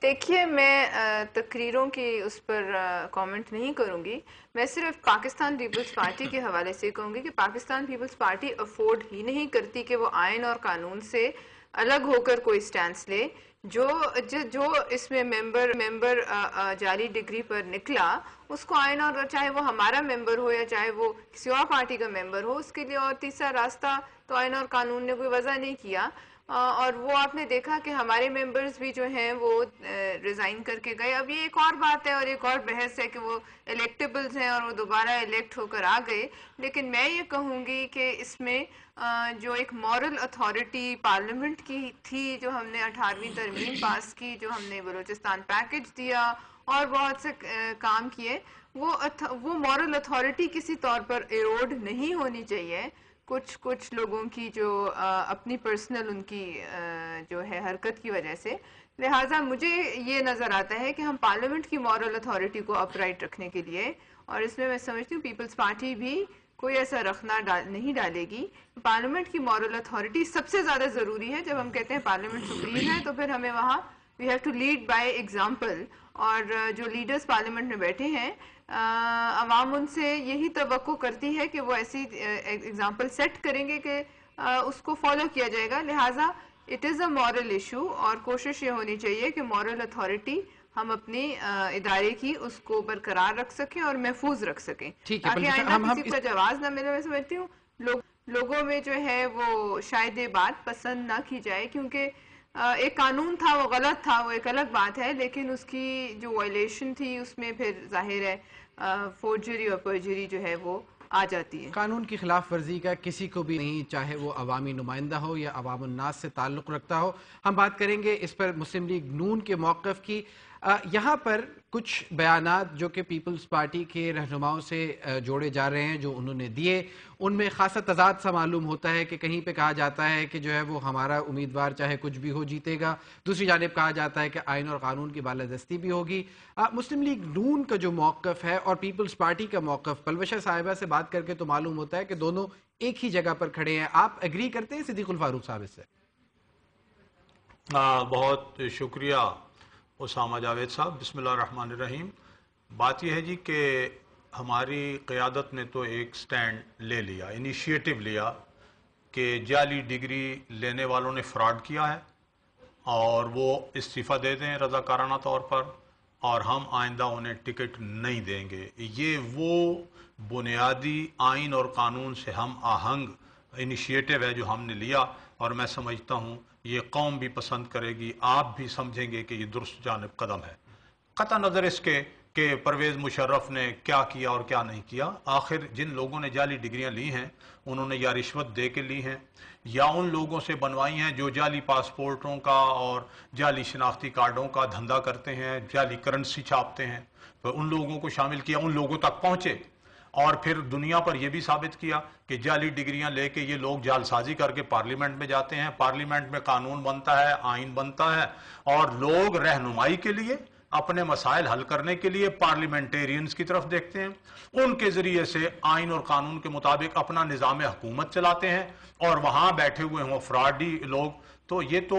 دیکھیے میں تقریروں کی اس پر کامنٹ نہیں کروں گی. میں صرف پاکستان پیپلز پارٹی کے حوالے سے کہوں گی کہ پاکستان پیپلز پارٹی افورڈ ہی نہیں کرتی کہ وہ آئین اور قانون سے الگ ہو کر کوئی سٹینس لے. جو اس میں ممبر جعلی ڈگری پر نکلا اس کو آئین، اور چاہے وہ ہمارا ممبر ہو یا چاہے وہ کسی اور پارٹی کا ممبر ہو، اس کے لیے اور تیسرا راستہ تو آئین اور قانون نے کوئی وضع نہیں کیا. اور وہ آپ نے دیکھا کہ ہمارے ممبرز بھی جو ہیں وہ ریزائن کر کے گئے. اب یہ ایک اور بات ہے اور ایک اور بحث ہے کہ وہ الیکٹیبلز ہیں اور وہ دوبارہ الیکٹ ہو کر آ گئے. لیکن میں یہ کہوں گی کہ اس میں جو ایک مورل اتھارٹی پارلیمنٹ کی تھی، جو ہم نے 18ویں ترمیم پاس کی، جو ہم نے بلوچستان پیکج دیا اور بہت سے کام کیے، وہ مورل اتھارٹی کسی طور پر ایروڈ نہیں ہونی چاہیے. کچھ لوگوں کی جو اپنی پرسنل ان کی جو ہے حرکت کی وجہ سے. لہٰذا مجھے یہ نظر آتا ہے کہ ہم پارلیمنٹ کی مورل اتھارٹی کو اپ رائٹ رکھنے کے لیے، اور اس میں سمجھتی ہوں پیپلز پارٹی بھی کوئی ایسا رکھنا نہیں ڈالے گی. پارلیمنٹ کی مورل اتھارٹی سب سے زیادہ ضروری ہے. جب ہم کہتے ہیں پارلیمنٹ سپریم ہے تو پھر ہمیں وہاں we have to lead by example. اور جو لیڈرز پارلیمنٹ میں بیٹھے ہیں، عوام ان سے یہی توقع کرتی ہے کہ وہ ایسی ایگزامپل سیٹ کریں گے کہ اس کو فالو کیا جائے گا. لہٰذا it is a moral issue, اور کوشش یہ ہونی چاہیے کہ مورل اتھارٹی ہم اپنی ادارے کی اس کو برقرار رکھ سکیں اور محفوظ رکھ سکیں، تاکہ آئندہ کسی کو جواز نہ ملے. میں سمجھتی ہوں لوگوں میں جو ہے وہ شاید یہ بات پسند نہ کی جائے، کیونکہ ایک قانون تھا، وہ غلط تھا، وہ ایک الگ بات ہے، لیکن اس کی جو وائلیشن تھی اس میں پھر ظاہر ہے فورجری اور پرجری جو ہے وہ آ جاتی ہے. قانون کی خلاف ورزی کا کسی کو بھی نہیں، چاہے وہ عوامی نمائندہ ہو یا عوام الناس سے تعلق رکھتا ہو. ہم بات کریں گے اس پر مسلم لیگ نون کے موقف کی. یہاں پر کچھ بیانات جو کہ پیپلز پارٹی کے رہنماؤں سے جوڑے جا رہے ہیں، جو انہوں نے دیے، ان میں خاصا تضاد سا معلوم ہوتا ہے کہ کہیں پہ کہا جاتا ہے کہ جو ہے وہ ہمارا امیدوار چاہے کچھ بھی ہو جیتے گا، دوسری جانب کہا جاتا ہے کہ آئین اور قانون کی بالادستی بھی ہوگی. مسلم لیگ نون کا جو موقف ہے اور پیپلز پارٹی کا موقف، پلوشہ صاحبہ سے بات کر کے تو معلوم ہوتا ہے کہ دونوں ایک ہی جگہ پر کھڑے ہیں. آپ ایگری کرتے ہیں صدیق الفاروق صاحب اس سے؟ بہت شکریہ اسامہ جاوید صاحب. بسم اللہ الرحمن الرحیم. بات یہ ہے جی کہ ہماری قیادت نے تو ایک سٹینڈ لے لیا، انیشیٹو لیا کہ جعلی ڈگری لینے والوں نے فراڈ کیا ہے اور وہ استعفیٰ دے دیں رضاکارانہ طور پر، اور ہم آئندہ انہیں ٹکٹ نہیں دیں گے. یہ وہ بنیادی آئین اور قانون سے ہم آہنگ انیشیٹو ہے جو ہم نے لیا، اور میں سمجھتا ہوں یہ قوم بھی پسند کرے گی، آپ بھی سمجھیں گے کہ یہ درست جانب قدم ہے. قطع نظر اس کے کہ پرویز مشرف نے کیا کیا اور کیا نہیں کیا. آخر جن لوگوں نے جعلی ڈگریاں لی ہیں انہوں نے یا رشوت دے کے لی ہیں یا ان لوگوں سے بنوائی ہیں جو جعلی پاسپورٹوں کا اور جعلی شناختی کارڈوں کا دھندا کرتے ہیں، جعلی کرنسی چھاپتے ہیں. تو ان لوگوں کو شامل کیا، ان لوگوں تک پہنچے، اور پھر دنیا پر یہ بھی ثابت کیا کہ جعلی ڈگریاں لے کے یہ لوگ جعل سازی کر کے پارلیمنٹ میں جاتے ہیں، پارلیمنٹ میں قانون بنتا ہے، آئین بنتا ہے، اور لوگ رہنمائی کے لیے، اپنے مسائل حل کرنے کے لیے پارلیمنٹیرینز کی طرف دیکھتے ہیں، ان کے ذریعے سے آئین اور قانون کے مطابق اپنا نظام حکومت چلاتے ہیں، اور وہاں بیٹھے ہوئے ہوں فراڈی لوگ. تو یہ تو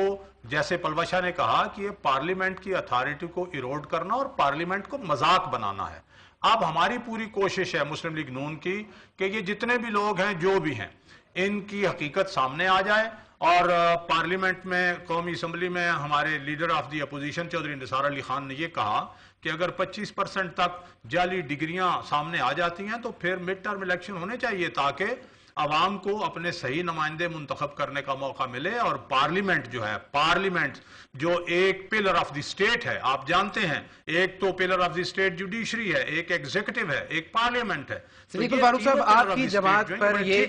جیسے پلوشہ نے کہا کہ یہ پارلیمنٹ کی اتھارٹی کو ایروڈ کرنا اور پارلیمنٹ کو مذاق بنانا ہے. اب ہماری پوری کوشش ہے مسلم لیگ نون کی کہ یہ جتنے بھی لوگ ہیں جو بھی ہیں ان کی حقیقت سامنے آ جائے، اور پارلیمنٹ میں قومی اسمبلی میں ہمارے leader of the opposition Chaudhry Nisar Ali Khan نے یہ کہا کہ اگر 25% تک جعلی ڈگریاں سامنے آ جاتی ہیں تو پھر مڈ ٹرم الیکشن ہونے چاہیے تاکہ عوام کو اپنے صحیح نمائندے منتخب کرنے کا موقع ملے. اور پارلیمنٹ جو ہے، پارلیمنٹ جو ایک پلر آف دی سٹیٹ ہے، آپ جانتے ہیں ایک تو pillar of the state judiciary ہے، ایک ایگزیکٹو ہے، ایک پارلیمنٹ ہے. صدیق الفاروق صاحب، آپ کی جماعت پر یہ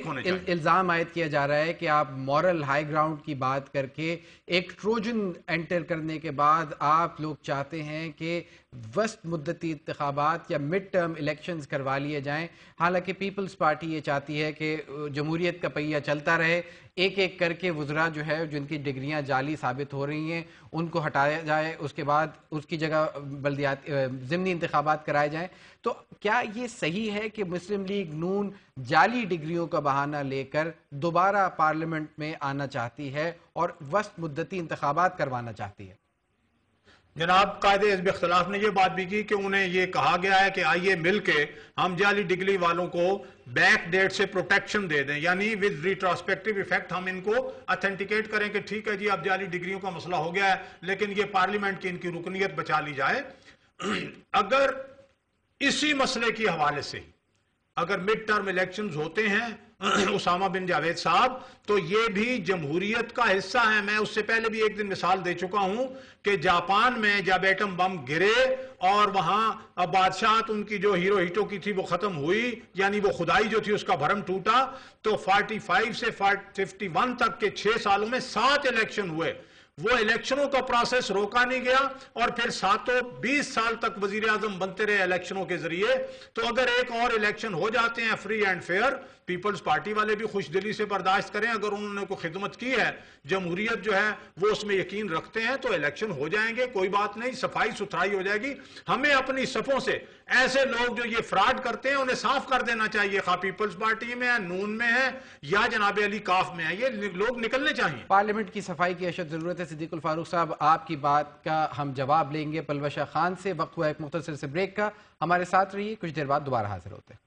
الزام عائد کیا جا رہا ہے کہ آپ مورل ہائی گراؤنڈ کی بات کر کے ایک ٹروجن انٹر کرنے کے بعد آپ لوگ چاہتے ہیں کہ وسط مدتی انتخابات یا مڈ ٹرم الیکشنز کروا لیے جائیں، حالانکہ پیپلز پارٹی یہ چاہتی ہے کہ جمہوریت کا پہیہ چلتا رہے، ایک ایک کر کے وزراء جو ہے جن کی ڈگریاں جعلی ثابت ہو رہی ہیں ان کو ہٹایا جائے، اس کے بعد اس کی جگہ ضمنی انتخابات کرائے جائیں. تو کیا یہ صحیح ہے کہ مسلم لیگ نون جعلی ڈگریوں کا بہانہ لے کر دوبارہ پارلیمنٹ میں آنا چاہتی ہے اور وسط مدتی انتخابات کروانا چاہتی ہے؟ جناب قائد حزب اختلاف نے یہ بات بھی کی کہ انہیں یہ کہا گیا ہے کہ آئیے مل کے ہم جعلی ڈگری والوں کو بیک ڈیٹ سے پروٹیکشن دے دیں، یعنی ود ریٹراسپیکٹیو ایفیکٹ ہم ان کو اتھینٹیکیٹ کریں کہ ٹھیک ہے جی اب جعلی ڈگریوں کا مسئلہ ہو گیا ہے لیکن یہ پارلیمنٹ کی ان کی رکنیت بچا لی جائے۔ اگر اسی مسئلے کی حوالے سے اگر مڈ ٹرم الیکشنز ہوتے ہیں اسامہ بن جاوید صاحب تو یہ بھی جمہوریت کا حصہ ہے۔ میں اس سے پہلے بھی ایک دن مثال دے چکا ہوں کہ جاپان میں جب ایٹم بم گرے اور وہاں بادشاہت ان کی جو ہیرو ہیٹو کی تھی وہ ختم ہوئی، یعنی وہ خدائی جو تھی اس کا بھرم ٹوٹا، تو 45 سے 51 تک کے 6 سالوں میں 7 الیکشن ہوئے۔ وہ الیکشنوں کا پروسیس روکا نہیں گیا اور پھر 20 سال تک وزیر اعظم بنتے رہے الیکشنوں کے ذریعے۔ تو اگر ایک اور الیکشن ہو جاتے ہیں free and fair, Peoples Party والے بھی خوش دلی سے برداشت کریں، اگر انہوں نے کوئی خدمت کی ہے، جمہوریت جو ہے وہ اس میں یقین رکھتے ہیں تو الیکشن ہو جائیں گے، کوئی بات نہیں، صفائی ستھرائی ہو جائے گی۔ ہمیں اپنی صفوں سے ایسے لوگ جو یہ فراڈ کرتے ہیں انہیں صاف کر دینا چاہیے، خواہ پیپلز پارٹی میں ہے، نون میں ہے یا جناب علی کاف میں ہے، یہ لوگ نکلنے چاہیے۔ پارلیمنٹ کی صفائی کی اشد ضرورت ہے۔ صدیق الفاروق صاحب آپ کی بات کا ہم جواب لیں گے پلوشہ خان سے، وقت ہوا ایک مختصر سے بریک کا، ہمارے ساتھ رہیے، کچھ دیر بعد دوبارہ حاضر ہوتے ہیں۔